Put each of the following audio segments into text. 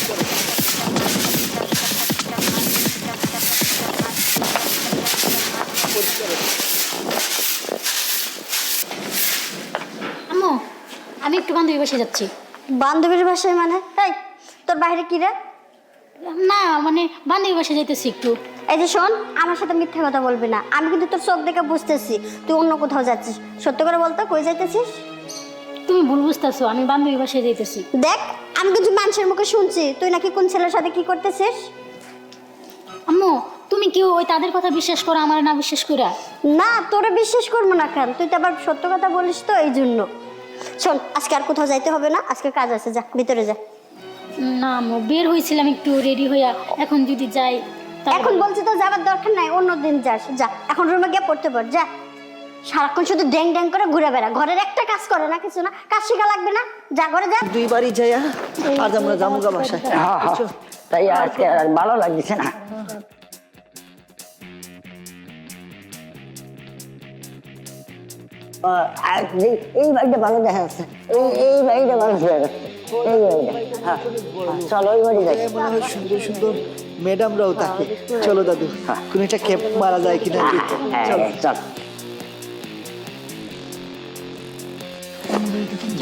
আম্মু আমি একটু বান্ধবীর বাসায় যাচ্ছি। বান্ধবীর বাসায় মানে? এই তোর বাইরে কি রে? না মানে বান্ধবীর বাসায় যাইতেছি একটু। এই যে শোন, আমার সাথে মিথ্যা কথা বলবি না। আমি কিন্তু তোর চোখ দেখে বুঝতেছি তুই অন্য কোথাও যাচ্ছিস। সত্য করে বলতো কই যাইতেছিস? তুমি ভুল বুঝতেছো, আমি বান্ধবীর বাসায় যাইতেছি। দেখ, আমি কিন্তু মানুষের মুখে শুনছি তুই নাকি কোন ছেলের সাথে কি করতেছিস। আম্মু তুমি কি ওই তাদের কথা বিশ্বাস করো, আমার না বিশ্বাস করা? না, তোরে বিশ্বাস করবো না কেন? তুই তো আবার সত্য কথা বলিস তো, এই জন্য। শোন, আজকে আর কোথাও যাইতে হবে না, আজকে কাজ আছে, যা ভিতরে যা। না আম্মু, বের হয়েছিলাম একটু রেডি হইয়া, এখন যদি যাই এখন বলছি তো যাবার দরকার নাই, অন্য দিন যাস। যা এখন রুমে গিয়ে পড়তে পার, যা। সারাক্ষণ শুধু ড্যাং ড্যাং করে ঘুরে বেড়া, ঘরের একটা কাজ করে না, কিছু না। কাজ শিখা লাগবে না, যা ঘরে যা। দুই বাড়ি যাইয়া আজ আমরা জামুগা বাসায়। তাই আজকে আর ভালো লাগছে না। এই বাড়িটা ভালো দেখা যাচ্ছে, এই বাড়িটা ভালো দেখা যাচ্ছে, এই বাড়িটা। হ্যাঁ চলো ওই বাড়ি যাই। মনে হয় সুন্দর সুন্দর ম্যাডামরাও থাকে। চলো দাদু, কোন একটা ক্যাপ মারা যায় কিনা। চলো চল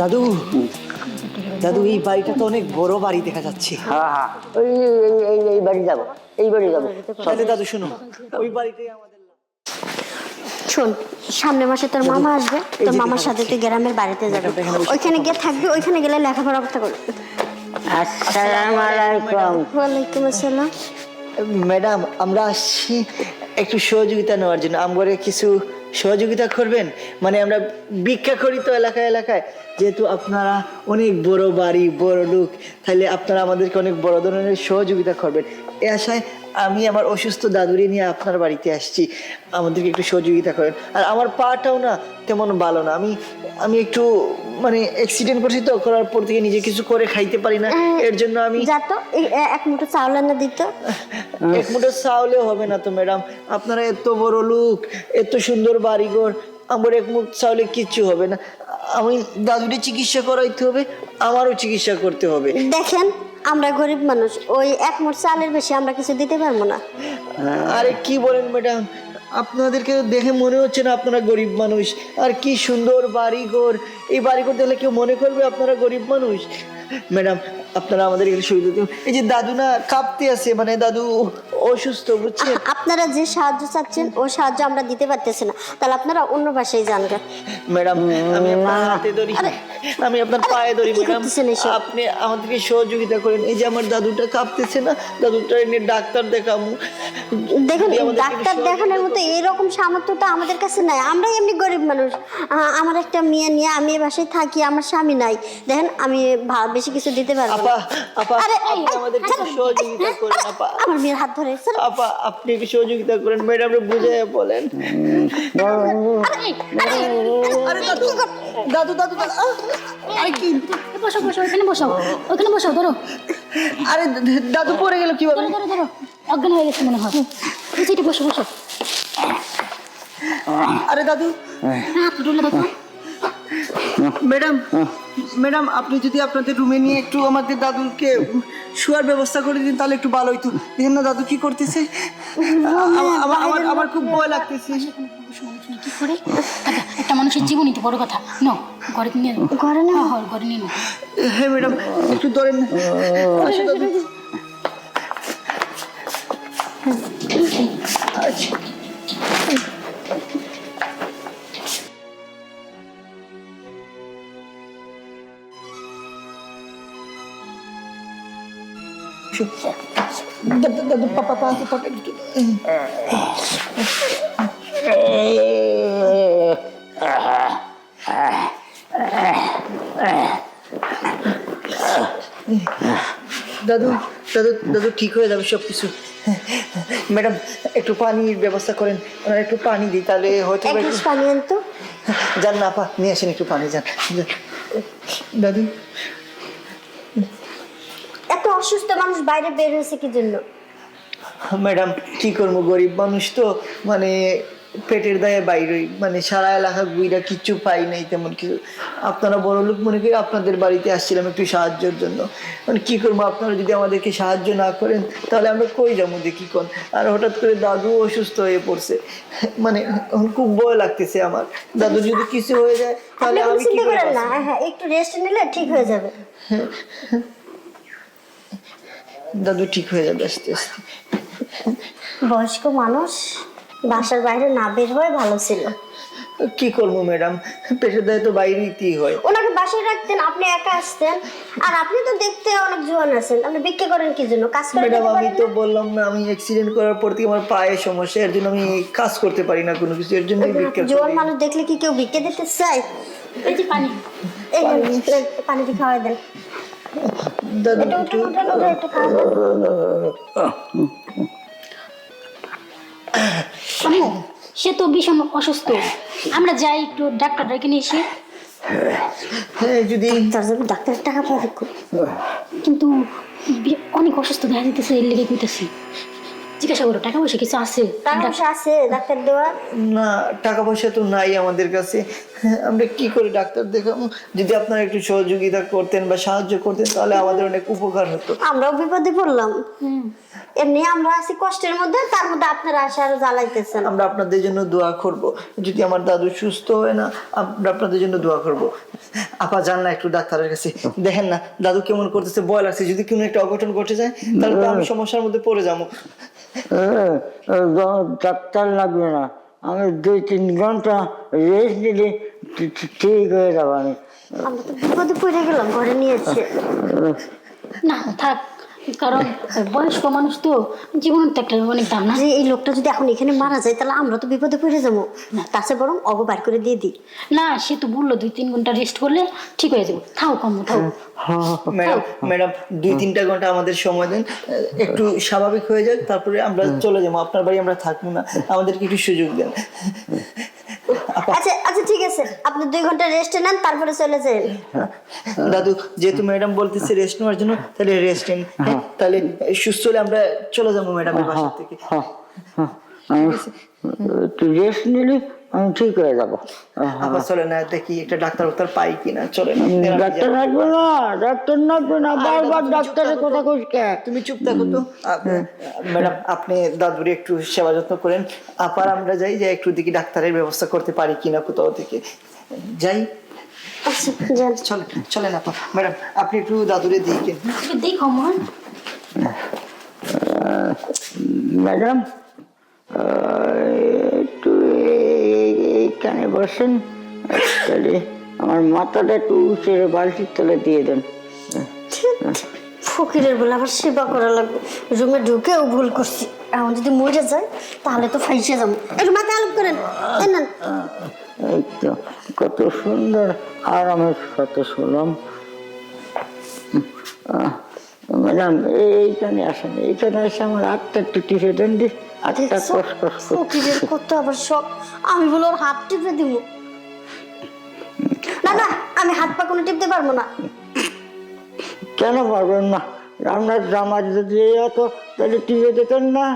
দাদু, দাদু এই বাড়িটা তো অনেক বড় বাড়ি দেখা যাচ্ছে। হ্যাঁ হ্যাঁ ওই এই বাড়ি যাবো, এই বাড়ি যাবো। তাহলে দাদু শোনো, ওই বাড়িটাই আমাদের। শোন, সামনের মাসে তোর মামা আসবে, তোর মামার সাথে তুই গ্রামের বাড়িতে যাবি, ওইখানে গিয়ে থাকবি, ওইখানে গেলে লেখাপড়ার অবস্থা করবি। আসসালামু আলাইকুম। ওয়ালাইকুম আসসালাম। ম্যাডাম আমরা আসছি একটু সহযোগিতা নেওয়ার জন্য। আমগরে কিছু সহযোগিতা করবেন? মানে আমরা ভিক্ষা করি তো এলাকায় এলাকায়, যেহেতু আপনারা অনেক বড় বাড়ি, বড় লোক, তাহলে আপনারা আমাদেরকে অনেক বড় ধরনের সহযোগিতা করবেন। এ আশায় আমি আমার অসুস্থ দাদুরে নিয়ে আপনার বাড়িতে আসছি, আমাদেরকে একটু সহযোগিতা করেন। আর আমার পাটাও না তেমন ভালো না, আমি একটু মানে অ্যাক্সিডেন্ট করছি তো, করার পর থেকে নিজে কিছু করে খাইতে পারি না, এর জন্য আমি। যা তো, এক মুঠো চাউল এনে দিত। এক মুঠো চাউলেও হবে না তো ম্যাডাম, আপনারা এত বড় লোক, এত সুন্দর বাড়িঘর, আমার এক মুঠ চাউলে কিচ্ছু হবে না। আমি দাদুরে চিকিৎসা করাইতে হবে, আমারও চিকিৎসা করতে হবে। দেখেন, আমরা গরিব মানুষ, ওই এক মুঠ চালের বেশি আমরা কিছু দিতে পারবো না। আরে কি বলেন ম্যাডাম, আপনাদেরকে দেখে মনে হচ্ছে না আপনারা গরিব মানুষ। আর কি সুন্দর বাড়িঘর, এই বাড়িঘর দেখলে কেউ মনে করবে আপনারা গরিব মানুষ? ম্যাডাম আপনারা আমাদের একটু সুবিধা দিন। এই যে দাদু না কাঁপতে আছে, মানে দাদু অসুস্থ, বুঝছেন? আপনারা যে সাহায্য চাচ্ছেন ও সাহায্য আমরা দিতে পারতেছি না, তাহলে আপনারা অন্য বাসায় যান। ম্যাডাম আমি আপনার হাতে ধরি, আমি আপনার পায়ে ধরি ম্যাডাম, আপনি আমাদেরকে সহযোগিতা করেন। এই যে আমার দাদুটা কাঁপতেছে না, দাদুটা এনে ডাক্তার দেখাবো। দেখুন, ডাক্তার দেখানোর মতো এরকম সামর্থ্য তো আমাদের কাছে নাই, আমরা এমনি গরিব মানুষ। আমার একটা মেয়ে নিয়ে আমি এই বাসায় থাকি, আমার স্বামী নাই। দেখেন, আমি বেশি কিছু দিতে পারবো না। আপা আমাদেরকে সহযোগিতা করেন। আপা আমার মেয়ের হাত ধরে, আপা আপনি কি সহযোগিতা করেন, ম্যাডাম বুঝাইয়া বলেন। আরে দাদু দাদু দাদু আরে কি? বসো বসো, ওখানে বসো, ওখানে বসো, ধরো। আরে দাদু পড়ে গেল কিভাবে? ধরো ধরো ধরো, অজ্ঞান হয়ে গেছে মনে হয়। সেটি বসো বসো। আরে দাদু, হাত ডুলে দেখো। ম্যাডাম ম্যাডাম আপনি যদি আপনাদের রুমে নিয়ে একটু আমাদের দাদুকে শোয়ার ব্যবস্থা করে দিন তাহলে একটু ভালো হইতো। দেখেন না দাদু কি করতেছে, আমার খুব ভয় লাগতেছে। কি করে একটা মানুষের জীবনই তো বড় কথা। নো, ঘরে নিয়ে ঘরে না, ঘরে নিয়ে। হ্যাঁ ম্যাডাম একটু ধরেন। আচ্ছা দাদু পাপা পাপা একটু। দাদু দাদু দাদু ঠিক হয়ে যাবে সব কিছু। ম্যাডাম একটু পানির ব্যবস্থা করেন, ওনার একটু পানি দিই তাহলে হয়তো। পানি আনতো। যান না আপা, নিয়ে আসেন একটু পানি, যান। দাদু এত অসুস্থ মানুষ বাইরে বের হয়েছে কি জন্য? ম্যাডাম কি করবো, গরিব মানুষ তো, মানে পেটের দায়ে বাইরেই, মানে সারা এলাকা গুইরা কিচ্ছু পাই নাই তেমন কিছু। আপনারা বড় লোক মনে করি আপনাদের বাড়িতে আসছিলাম একটু সাহায্যের জন্য। মানে কি করবো, আপনারা যদি আমাদেরকে সাহায্য না করেন তাহলে আমরা কই যাবো দেখি কোন। আর হঠাৎ করে দাদু অসুস্থ হয়ে পড়ছে, মানে এখন খুব ভয় লাগতেছে আমার। দাদু যদি কিছু হয়ে যায় তাহলে আপনি কোনো আমি কি চিন্তা করেন করবো? না, হ্যাঁ একটু রেস্ট নিলে ঠিক হয়ে যাবে। দাদু ঠিক হয়ে যাবে আস্তে আস্তে। বয়স্ক মানুষ বাসার বাইরে না বের হয়ে ভালো ছিল। কি করবো ম্যাডাম, পেটের দায়ে তো বাইরেই হয়। ওনাকে বাসায় রাখতেন, আপনি একা আসতেন। আর আপনি তো দেখতে অনেক জোয়ান আছেন, আপনি ভিক্ষা করেন কি জন্য? কাজ করেন ম্যাডাম আমি তো বললাম না, আমি অ্যাক্সিডেন্ট করার পর থেকে আমার পায়ে সমস্যা, এর জন্য আমি কাজ করতে পারি না কোনো কিছু, এর জন্য ভিক্ষা জোয়ান করি। মানুষ দেখলে কি কেউ ভিক্ষা দিতে চায়? এই যে পানি। এই নেন, পানি দিয়ে খাওয়াই দেন। দাদু একটু একটু উঠেন, উঠেন, একটু খাওয়াই দেন। আম্মু, সে তো ভীষণ অসুস্থ, আমরা যাই একটু ডাক্তার ডেকে নিয়ে এসে। হ্যাঁ যদি তার জন্য ডাক্তারের টাকা পাবে খুব। কিন্তু অনেক অসুস্থ দেখা যেতেছে, এর লেগে কইতেছি। জিজ্ঞাসা করো টাকা পয়সা কিছু আছে? টাকা পয়সা আছে ডাক্তার দেওয়া? না, টাকা পয়সা তো নাই আমাদের কাছে, আমরা কি করে ডাক্তার দেখাবো? যদি আপনারা একটু সহযোগিতা করতেন বা সাহায্য করতেন তাহলে আমাদের অনেক উপকার হতো। আমরাও বিপদে পড়লাম, এমনি আমরা আছি কষ্টের মধ্যে, তার মধ্যে আপনারা আসে আরো জ্বালাইতেছেন। আমরা আপনাদের জন্য দোয়া করব, যদি আমার দাদু সুস্থ হয় না আমরা আপনাদের জন্য দোয়া করব। আপা যান না একটু ডাক্তারের কাছে, দেখেন না দাদু কেমন করতেছে, ভয় লাগছে, যদি কোনো একটা অঘটন ঘটে যায় তাহলে তো আমি সমস্যার মধ্যে পড়ে যাবো। ডাক্তার লাগবে না, আমি 2-3 ঘন্টা রেস্ট নিলে ঠিক হয়ে যাবো। আমি আমরা তো বিপদে পড়ে গেলাম, ঘরে নিয়েছে। না থাক, কারণ বয়স্ক মানুষ তো, জীবনের তো একটা অনেক দাম না। যে এই লোকটা যদি এখন এখানে মারা যায় তাহলে আমরা তো বিপদে পড়ে যাবো। তার চেয়ে বরং অগো বার করে দিয়ে দিই। না সে তো বললো 2-3 ঘন্টা রেস্ট করলে ঠিক হয়ে যাবে। থাও কম থাও। ম্যাডাম ম্যাডাম 2-3টা ঘন্টা আমাদের সময় দেন, একটু স্বাভাবিক হয়ে যাক, তারপরে আমরা চলে যাবো। আপনার বাড়ি আমরা থাকবো না, আমাদেরকে একটু সুযোগ দেন। আচ্ছা আচ্ছা ঠিক আছে, আপনি 2 ঘন্টা রেস্ট নেন, তারপরে চলে যান। দাদু যেহেতু ম্যাডাম বলতেছে রেস্ট নেওয়ার জন্য, তাহলে রেস্ট নিন। তাহলে সুস্থ হলে আমরা চলে যাবো ম্যাডামের বাসা থেকে। একটু রেস্ট নিলে আমি ঠিক হয়ে যাবো। আবার চলে না, দেখি একটা ডাক্তার পাই কিনা। চলে ডাক্তার লাগবে না, ডাক্তার লাগবে না, বারবার ডাক্তারের কথা কইস কে? তুমি চুপ থাকো তো। ম্যাডাম আপনি দাদুরে একটু সেবা যত্ন করেন, আপার আমরা যাই, যে একটু দেখি ডাক্তারের ব্যবস্থা করতে পারি কিনা কোথাও থেকে। যাই, আচ্ছা যান। চলেন চলেন আপা। ম্যাডাম আপনি একটু দাদুরে দিকে দেখো মন। ম্যাডাম একটু এইখানে বসেন, তাহলে আমার মাথাটা একটু উঁচের বালতির তলে দিয়ে দেন। ফকিরের বলে আবার সেবা করা লাগবে, রুমে ঢুকেও ভুল করছি। এখন যদি মরে যায় তাহলে তো ফাইসে যাবো। একটু মাথা আলোক করেন, এই নেন। এই তো কত সুন্দর আরামের সাথে শুনলাম। ম্যাডাম এইখানে আসেন, এইখানে এসে আমার হাতটা একটু টিপে দেন দি, হাতটা কষ কষ ফকিরের কত আবার শখ, আমি বলে ওর হাত টিপে দিব? না না, আমি হাত পা কোনো টিপতে পারবো না। কেন পারবেন না? আপনার জামার যদি এত তাহলে টিপে দিতেন না।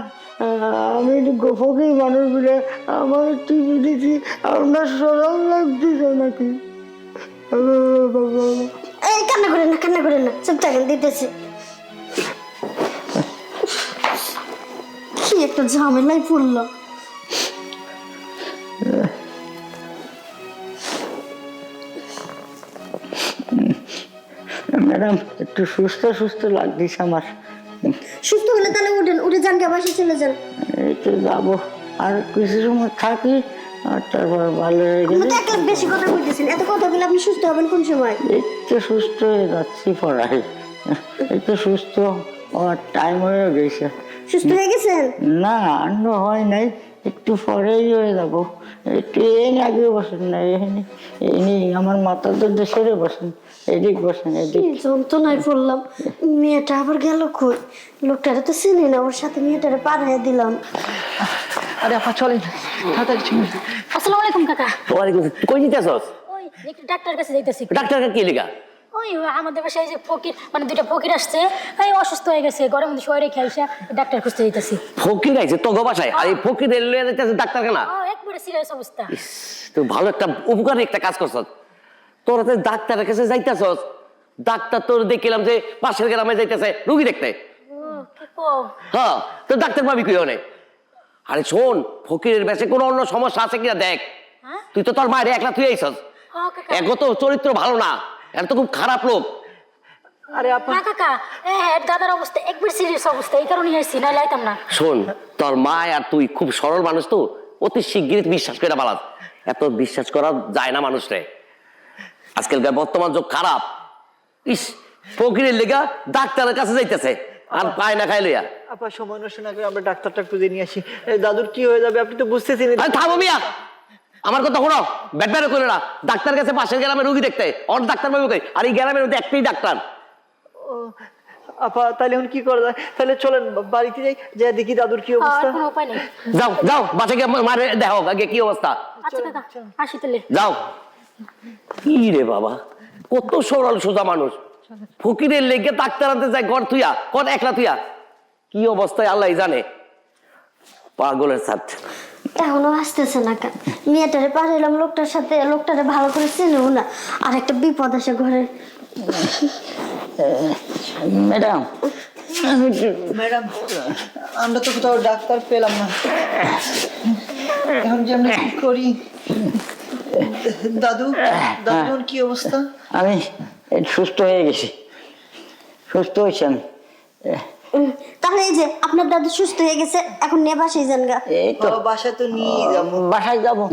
আমি গোপকই মানুষ বলে আমার টিপে দিচ্ছি, আপনার সরল লাগতেছে নাকি? এই কান্না করেন না, কান্না করেন না, চুপ থাকেন, দিতেছি। কি একটা ঝামেলায় পড়লাম। ম্যাডাম একটু সুস্থ সুস্থ লাগতেছে আমার। সুস্থ হলে তাহলে উঠেন, উঠে যান, কে বাসে চলে যান। এই তো যাবো, আর কিছু সময় থাকি, আর তারপর ভালো হয়ে গেলে। আপনি তো একলা বেশি কথা কইতেছেন, এত কথা বলে আপনি সুস্থ হবেন কোন সময়? এই তো সুস্থ হয়ে যাচ্ছি পড়াই, এই তো সুস্থ হওয়ার টাইম হয়ে গেছে। সুস্থ হয়ে গেছেন? না অন্য হয় নাই, একটু পরেই হয়ে যাবো। একটু এনে আগে বসেন না, এনে আমার মাথার দরজা সরে বসেন, এদিক বসেন, এদিক। কি যন্ত্রণায় পড়লাম। মেয়েটা আবার গেল কই? লোকটারে তো চিনি না, ওর সাথে মেয়েটারে পাঠিয়ে দিলাম। আরে আপা চলেন তাড়াতাড়ি চলেন। আসসালামু আলাইকুম কাকা। ওয়ালাইকুম কই দিতেছস? ওই একটু ডাক্তার কাছে যাইতেছি। ডাক্তার কি লেগা? ওই আমাদের বাসায় এই যে ফকির মানে দুইটা ফকির আসছে, এই অসুস্থ হয়ে গেছে, ঘরের মধ্যে শহরে খেয়ে আইসা ডাক্তার খুঁজতে যেতেছি। ফকির আইছে তো বাসায়, আর এই ফকির লয়ে যাইতেছে ডাক্তারখানা। একবারে সিরিয়াস অবস্থা। তুই ভালো একটা উপকারী একটা কাজ করছ, তোরা তো ডাক্তারের কাছে যাইতেছস, ডাক্তার তোর দেখলাম যে পাশের গ্রামে যাইতেছে রুগী দেখতে। কি কও? হ্যাঁ, তো ডাক্তার পাবি কি অনেক। আরে শোন, ফকিরের বেশে কোনো অন্য সমস্যা আছে কিনা দেখ। তুই তো তোর মায়ের একলা তুই আইসস, এগো তো চরিত্র ভালো না, এটা তো খুব খারাপ লোক। আরে আপা না কাকা, দাদার অবস্থা একবার সিরিয়াস অবস্থা, এই কারণে আসছি, না লাইতাম না। শোন, তোর মা আর তুই খুব সরল মানুষ, তো অতি শিগগিরই বিশ্বাস করে বালাস। এত বিশ্বাস করা যায় না মানুষরে, আজকালকার বর্তমান যুগ খারাপ। ইস, ফকিরের লেগা ডাক্তারের কাছে যাইতেছে আর পায় না খাই লইয়া। আপা সময় নষ্ট না করে আমরা ডাক্তারটা খুঁজে নিয়ে আসি। এই দাদুর কি হয়ে যাবে আপনি তো বুঝতেছেন। আরে থামো মিয়া, আমার কথা শোনো, ব্যাট ব্যাট করে না। ডাক্তার কাছে পাশের গ্রামে রুগী দেখতে, অন ডাক্তার পাবো কই? আর এই গ্রামের মধ্যে একটাই ডাক্তার। আপা তাহলে এখন কি করা যায়? তাহলে চলেন বাড়িতে যাই, যা দেখি দাদুর কি অবস্থা। কোনো উপায় নেই। যাও যাও, বাসে গিয়ে মারে দেখো আগে কি অবস্থা। আচ্ছা কাকা, আসি তাহলে। যাও। কি রে বাবা, কত সরল সোজা মানুষ, ফকিরের লেগে ডাক্তার আনতে যায় ঘর তুইয়া, ঘর একলা তুইয়া। কি অবস্থায় আল্লাহ জানে, পাগলের সাথে। এখনো আসতেছে না কেন? মেয়েটারে পাঠাইলাম লোকটার সাথে, লোকটারে ভালো করে চেনেও না, আর একটা বিপদ আসে ঘরে। ম্যাডাম, ম্যাডাম আমরা তো কোথাও ডাক্তার পেলাম না, এখন যে আমরা কি করি? দাদু দাদুর কি অবস্থা? আমি সুস্থ হয়ে গেছি, সুস্থ হয়েছি আমি। তাহলে এই যে আপনার দাদু সুস্থ হয়ে গেছে, এখন নিয়ে বাসায় যান গা। এই তো বাসায় তো নিয়ে যাবো। বাসায় যাবো।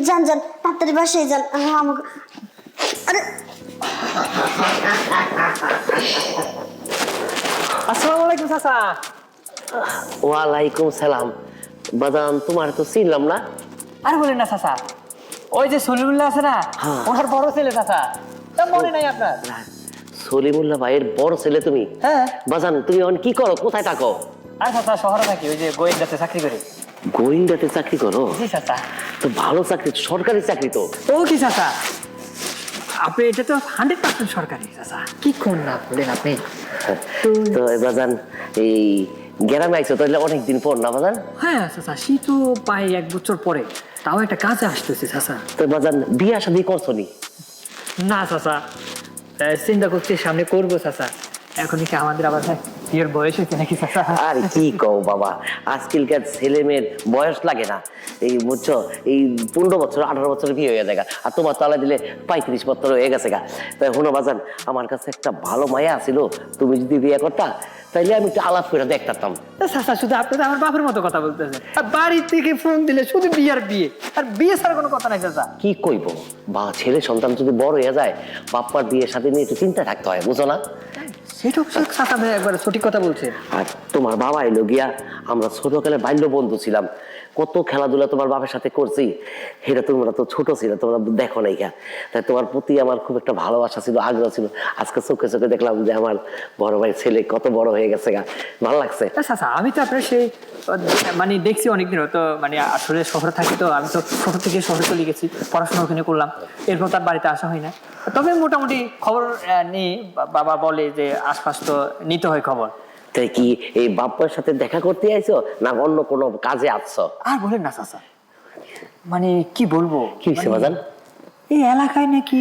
যান যান, তাড়াতাড়ি বাসায় যান। আমাকে আরে আসসালামু আলাইকুম চাচা। ওয়ালাইকুম সালাম। বাদাম, তোমার তো চিনলাম না। আর বলেন না চাচা, ওই যে সলিমুল্লাহ আছে না, ওনার বড় ছেলে চাচা, তা মনে নাই আপনার? সলিমুল্লাহ ভাইয়ের বড় ছেলে তুমি? হ্যাঁ। বাজান, তুমি এখন কি করো, কোথায় থাকো? আর চাচা শহরে থাকি, ওই যে গোয়েন্দাতে চাকরি করি। গোয়েন্দাতে চাকরি করো? জি চাচা। তো ভালো চাকরি, সরকারি চাকরি তো। ও কি চাচা, আপনি এটা তো 100% সরকারি চাচা, কি কোন না বলেন আপনি। তো বাজান, এই গ্রামে আইছো তাহলে অনেকদিন পর না বাজান? হ্যাঁ চাচা, সে তো প্রায় 1 বছর পরে, তাও একটা কাজে আসতেছে চাচা। তো বাজান, বিয়া শাদী করছো নি? না চাচা, চিন্তা করছি সামনে করবো চাচা। এখনই কি আমাদের আবার বিয়ের বয়স হয়েছে নাকি চাচা? আর কি কও বাবা, আজকালকার ছেলে মেয়ের বয়স লাগে না, এই বুঝছো, এই 15 বছর 18 বছর বিয়ে হয়ে যায়, আর তোমার তালা দিলে 35 বছর হয়ে গেছে গা। তাই শোনো বাজান, আমার কাছে একটা ভালো মায়া ছিল, তুমি যদি বিয়ে করতা তাইলে আমি একটু আলাপ করে দেখতাম। চাচা শুধু আপনি তো আমার বাপের মতো কথা বলতেছেন, আর বাড়ি থেকে ফোন দিলে শুধু বিয়ে আর বিয়ে, আর বিয়ে ছাড়া কোনো কথা নাই চাচা। কি কইব বা, ছেলে সন্তান যদি বড় হয়ে যায়, বাপ্পার বিয়ের সাথে নিয়ে একটু চিন্তা থাকতে হয়, বুঝো না? সেটা চাচা ভাই একবার সঠিক কথা বলছে। আর তোমার বাবা এলো গিয়া, আমরা ছোটকালে বাল্য বন্ধু ছিলাম, কত খেলাধুলা তোমার বাবার সাথে করছি, এটা তোমরা তো ছোট ছিল, তোমরা দেখো নাই গা। তাই তোমার প্রতি আমার খুব একটা ভালোবাসা ছিল, আগ্রহ ছিল। আজকে চোখে চোখে দেখলাম যে আমার বড় ভাইয়ের ছেলে কত বড় হয়ে গেছে গা, ভালো লাগছে। চাচা আমি তো আপনার সেই মানে দেখছি অনেকদিন, তো মানে আসলে শহরে থাকি, তো আমি তো ছোট থেকে শহরে চলে গেছি, পড়াশোনা ওখানে করলাম, এরপর তার বাড়িতে আসা হয় না। তবে মোটামুটি খবর নিই, বাবা বলে যে আশপাশ তো নিতে হয় খবর। তাই কি এই বাপ্পার সাথে দেখা করতে আইছো না অন্য কোনো কাজে আসছো? আর বলেন না চাচা, মানে কি বলবো, কি হয়েছে বাজান? এই এলাকায় নাকি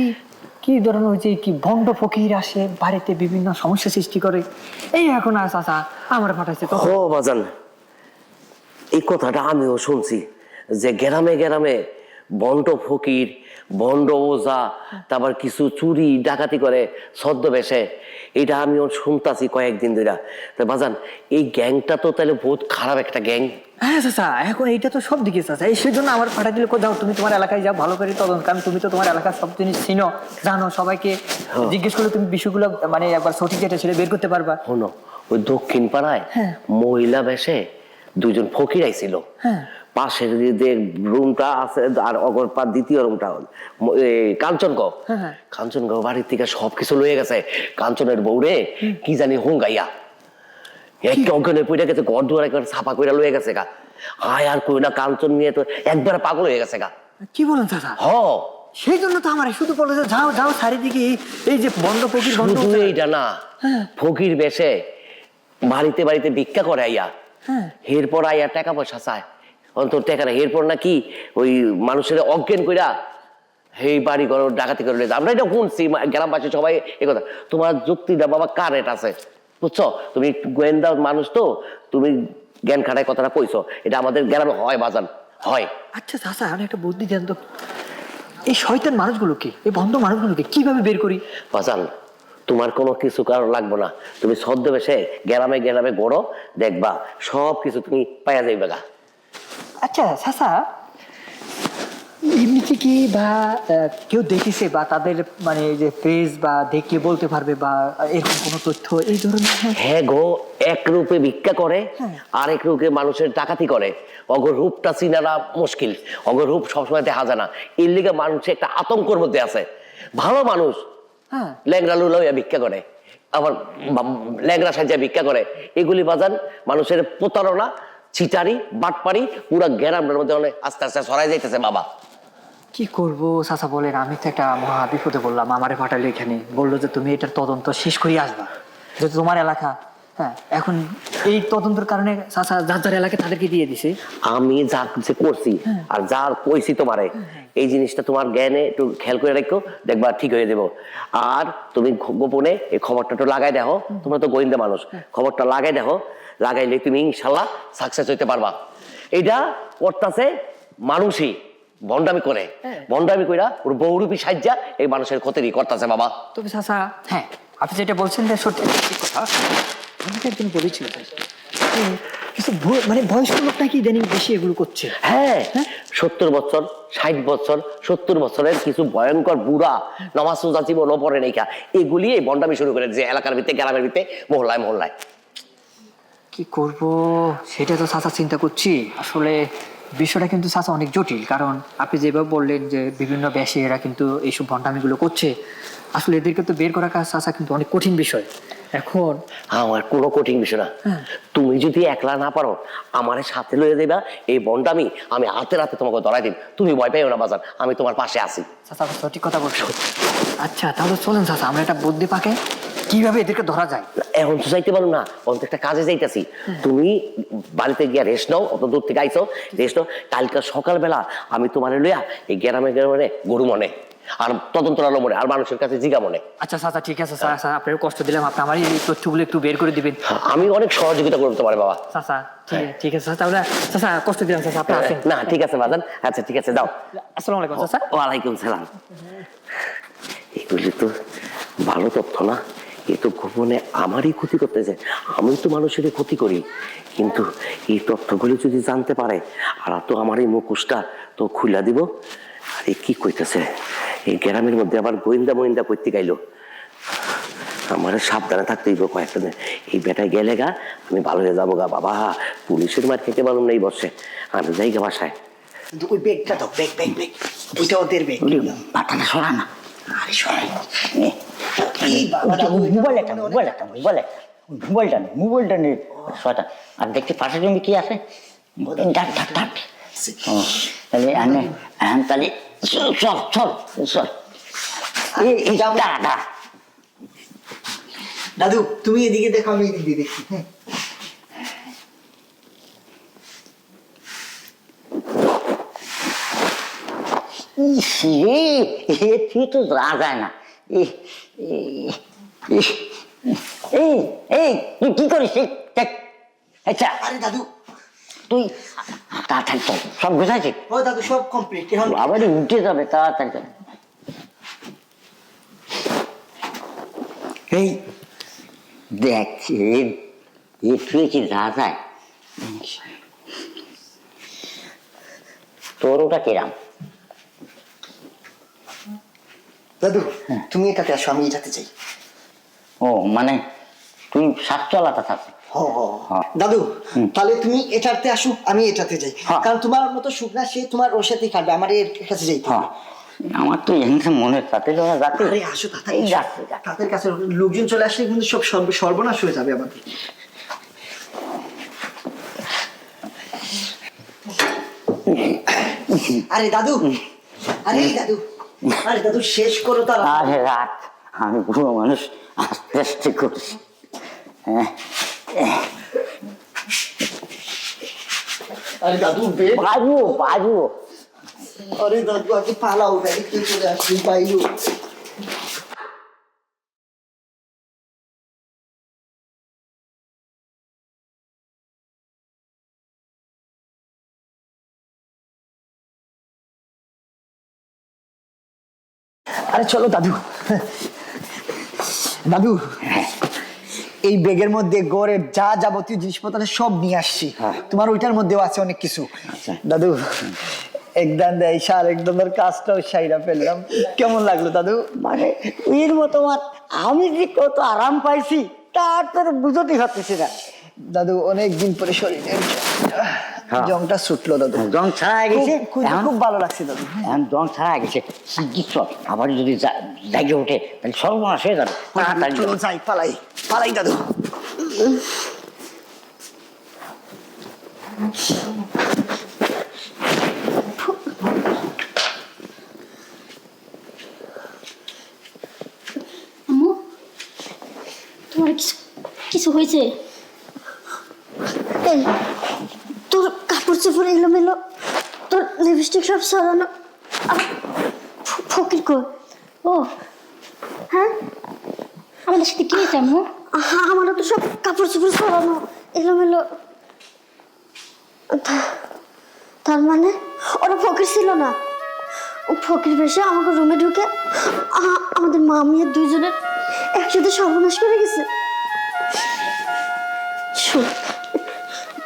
কি ধরনের হয়েছে, কি ভণ্ড ফকির আসে বাড়িতে বিভিন্ন সমস্যা সৃষ্টি করে, এই এখন আর চাচা আমার পাঠাইছে তো। ও বাজান, এই কথাটা আমিও শুনছি যে গ্রামে গ্রামে বন্ড ফকির, বন্ড ওজা, তারপর কিছু চুরি ডাকাতি করে ছদ্মবেশে, এটা আমিও শুনতাছি কয়েকদিন ধরে। তো বাজান, এই গ্যাংটা তো তাহলে বহুত খারাপ একটা গ্যাং। হ্যাঁ চাচা, এখন এইটা তো সব দিকে চাচা, এই সেজন্য আমার পাঠা দিলে কোথাও তুমি তোমার এলাকায় যাও, ভালো করে তদন্ত, কারণ তুমি তো তোমার এলাকার সব জিনিস চিনো, জানো, সবাইকে জিজ্ঞেস করলে তুমি বিষয়গুলো মানে একবার সঠিক যেটা ছেলে বের করতে পারবা। শোনো, ওই দক্ষিণ পাড়ায় মহিলা বেশে 2জন ফকির আইছিল, পাশের যে রুমটা আছে আর অগরপাড় দ্বিতীয় রুমটা কাঞ্চনগাঁও, কাঞ্চনগাঁও বাড়ির থেকে সবকিছু লয়ে গেছে। কাঞ্চনের বউরে কি জানি হুঙ্গাইয়া একটা অজ্ঞানে পড়ে গেছে, ঘর দুয়ার একবার ছাপা করে লয়ে গেছে গা। আয় আর কই না, কাঞ্চন নিয়ে তো একবারে পাগল হয়ে গেছে গা। কি বলেন চাচা? হ, সেই জন্য তো আমার শুধু বলে যে যাও যাও চারিদিকে এই যে বন্ধ ফকির বন্ধ শুধু এইটা না, ফকির বেশে বাড়িতে বাড়িতে ভিক্ষা করে আইয়া, এরপর আইয়া টাকা পয়সা চায়, অন্তর টাকা না, এরপর নাকি ওই মানুষের অজ্ঞান কইরা এই বাড়ি ঘর ডাকাতি করে লয়ে যায়। আমরা এটা শুনছি গ্রামবাসী সবাই এই কথা। তোমার যুক্তিটা বাবা কারেক্ট আছে, বুঝছো? তুমি গোয়েন্দা মানুষ তো, তুমি জ্ঞান খাটায় কথাটা কইছো, এটা আমাদের গ্রামে হয়, বাজান হয়। আচ্ছা চাচা, আমি একটা বুদ্ধি দেন তো, এই শয়তান মানুষগুলোকে, এই বন্ধ মানুষগুলোকে কিভাবে বের করি? বাজান তোমার কোনো কিছু কারণ লাগবে না, তুমি ছদ্মবেশে গ্রামে গ্রামে ঘোরো, দেখবা সব কিছু তুমি পাইয়া যাইবে গা। আচ্ছা চাচা, এমনিতে কি বা কেউ দেখেছে বা তাদের মানে যে ফেস বা দেখে বলতে পারবে বা এরকম কোনো তথ্য এই ধরনের? হ্যাঁ গো, এক রূপে ভিক্ষা করে, আরেক রূপে মানুষের ডাকাতি করে। অগর রূপটা চিনারা মুশকিল, অগর রূপ সবসময় দেখা যায় না, এর লিগে মানুষের একটা আতঙ্কর মধ্যে আছে। ভালো মানুষ ল্যাংরা লুলাইয়া ভিক্ষা করে, আবার ল্যাংরা সাজিয়া ভিক্ষা করে, এগুলি বাজান মানুষের প্রতারণা, চিটারি, বাটপারি পুরা গ্রামের মধ্যে আস্তে আস্তে ছড়াই যাইতেছে বাবা। কি করব চাচা বলেন, আমি তো একটা মহা বিপদে বললাম, আমারে পাঠালে এখানে বললো যে তুমি এটার তদন্ত শেষ করে আসবা, যেহেতু তোমার এলাকা। হ্যাঁ, এখন এই তদন্তের কারণে চাচা যার যার এলাকা তাদেরকে দিয়ে দিছে। আমি যা যে করছি আর যার কইছি তোমারে, এই জিনিসটা তোমার জ্ঞানে একটু খেয়াল করে রাখো, দেখবা ঠিক হয়ে যাবো। আর তুমি গোপনে এই খবরটা একটু লাগাই দেখো, তোমরা তো গোয়েন্দা মানুষ, খবরটা লাগাই দেখো, লাগাইলে তুমি ইনশাল্লাহ সাকসেস হইতে পারবা। এটা করতেছে মানুষই ভণ্ডামি করে, ভণ্ডামি কইরা ওর বহুরূপী সাজ্জা এই মানুষের ক্ষতি করতেছে বাবা। তবে চাচা, হ্যাঁ আপনি যেটা বলছেন যে সত্যি ঠিক কথা, আমাকে একদিন বলেছিল কিছু মানে বয়স্ক লোক নাকি ইদানিং বেশি এগুলো করছে। হ্যাঁ, 70 বছর, 60 বছর, 70 বছরের কিছু ভয়ঙ্কর বুড়া নামাজ রোজা জীবনও পড়ে নাই, এগুলি এই ভণ্ডামি শুরু করে যে এলাকার ভিতরে, গ্রামের ভিতরে, মহল্লায় মহল্লায়। কি করব সেটা তো চাচা চিন্তা করছি। আসলে বিষয়টা কিন্তু চাচা অনেক জটিল, কারণ আপনি যেভাবে বললেন যে বিভিন্ন বেশে এরা কিন্তু এইসব ভণ্ডামিগুলো করছে, আসলে এদেরকে তো বের করা কাজ চাচা কিন্তু অনেক কঠিন বিষয়। এখন আমার কোনো কঠিন বিষয় না, তুমি যদি একলা না পারো আমার সাথে লয়ে দেবা এই ভণ্ডামি, আমি হাতে হাতে তোমাকে ধরাই দিন, তুমি ভয় পাইও না বাজান, আমি তোমার পাশে আছি। চাচা সঠিক কথা বলছো। আচ্ছা তাহলে চলেন চাচা, আমরা একটা বুদ্ধি পাকে কিভাবে এদেরকে ধরা যায়। এখন তো যাইতে পারো না, অন্ত একটা কাজে যাইতেছি, তুমি বাড়িতে গিয়া রেস্ট নাও, অত দূর থেকে আইছো, রেস্ট নাও, কালকে সকালবেলা আমি তোমার লইয়া এই গ্রামে গ্রামে গরু মনে আর তদন্ত আলো মনে আর মানুষের কাছে জিগা মনে। আচ্ছা চাচা ঠিক আছে, চাচা আপনার কষ্ট দিলাম, আপনি আমার এই তথ্যগুলো একটু বের করে দিবেন। আমি অনেক সহযোগিতা করবো তোমার বাবা। চাচা ঠিক আছে তাহলে, চাচা কষ্ট দিলাম চাচা, আপনি আসেন। না ঠিক আছে বাজান, আচ্ছা ঠিক আছে যাও। আসসালামু আলাইকুম চাচা। ওয়ালাইকুম সালাম। এগুলি তো ভালো তথ্য না, এ তো গোপনে আমারই ক্ষতি করতেছে, আমি তো মানুষের ক্ষতি করি, কিন্তু এই তথ্যগুলি যদি জানতে পারে আর তো আমার এই মুখোশটা তো খুলে দিব। আর এই কি কইতেছে, এই গ্রামের মধ্যে আবার গোয়েন্দা মোয়েন্দা করতে গাইলো, আমার সাবধানে থাকতে হইব কয়েকটা দিন। এই বেটায় গেলে গা আমি ভালো হয়ে যাবো গা বাবা, পুলিশের মার খেতে পারলাম না এই বর্ষে, আমি যাই গা বাসায়। ওই ব্যাগটা দাও, ব্যাগ ব্যাগ ব্যাগ, ওইটা ওদের ব্যাগ। মাথাটা সরা না। আরে সরাই মোবাইলটা নেই ছয়টা। আর দেখছি পাশের জমি কি আছে, ডাক ডাক ডাক। তাহলে তাহলে চল চল চল চল। দাদু তুমি এদিকে দেখো, আমি এদিকে দেখি। তুই তো যা যায় না। এই তুই কি করিস? আচ্ছা আরে দাদু তুই তাড়াতাড়ি চল, সব গুছাইছি। ও দাদু সব কমপ্লিট, এখন আবারই উঠে যাবে, তাড়াতাড়ি চল। এই দেখ তুই কি যা যায়, তোর ওটা কিরাম? দাদু তুমি এটাতে আসো, আমি এটাতে যাই। ও মানে তুই সাত চলাটা থাকবে। দাদু তাহলে তুমি এটাতে আসো, আমি এটাতে যাই, হ্যাঁ। কারণ তোমার মতো শুকনা সে তোমার ওর সাথেই খাবে, আমার এর কাছে যাইতে হবে। আমার তো এখানে মনে তাতে যাতে আরে আসো তাড়াতাড়ি, এই যাচ্ছে তাদের কাছে লোকজন চলে আসলে কিন্তু সব সর্বনাশ হয়ে যাবে আমাদের। আরে দাদু, আরে দাদু আরে দাদু শেষ করো তার আরে রাখ, আমি বুড়ো মানুষ, আস্তে আস্তে করছি। হ্যাঁ, আরে দাদু পারবো পারবো। আরে দাদু আগে পালাও, ব্যারিকেড চলে আসছি বাইরু। আরে চলো দাদু। দাদু এই ব্যাগের মধ্যে গড়ের যা যাবতীয় জিনিসপত্র সব নিয়ে আসছি। তোমার ওইটার মধ্যেও আছে অনেক কিছু। দাদু একদম দেয় সার একদম কাজটাও সাইরা ফেললাম। কেমন লাগলো দাদু? মানে এর মতো আমি যে কত আরাম পাইছি তার তোর বুঝতে পারতেছি না। দাদু অনেকদিন পরে শরীরের জংটা ছুটলো দাদু। জং ছাড়া গেছে, খুব ভালো লাগছে দাদু। এখন জং ছাড়া গেছে, শিগগির চল। আবার যদি জাগে ওঠে তাহলে সর্বনাশ হয়ে যাবে। তাড়াতাড়ি চল। চলো যাই, পালাই পালাই দাদু। আম্মু তোমার কিছু কিছু হয়েছে? এই তোর কাপড় চোপড় এলোমেলো, তোর লিপস্টিক সব সরানো, আর ফকির কই? ও হ্যাঁ, আমাদের সাথে কি হয়েছে আম্মু? আমারও তো সব কাপড় চোপড় সরানো এলোমেলো। তার মানে ওরা ফকির ছিল না, ও ফকির বেশে আমাকে রুমে ঢুকে আমাদের মা মেয়ে দুইজনের একসাথে সর্বনাশ করে গেছে। শোন,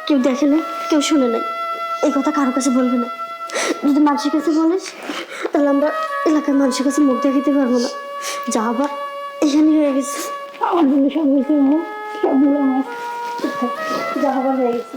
কেউ দেখে না, কেউ শুনে নাই, এই কথা কারো কাছে বলবে না। যদি মানুষের কাছে বলিস তাহলে আমরা এলাকার মানুষের কাছে মুখ দেখাতে পারবো না। যা আবার এখানে হয়ে গেছে, আমার জন্য সব হয়েছে আম্মু, সবগুলো আমার যা আবার হয়ে গেছে।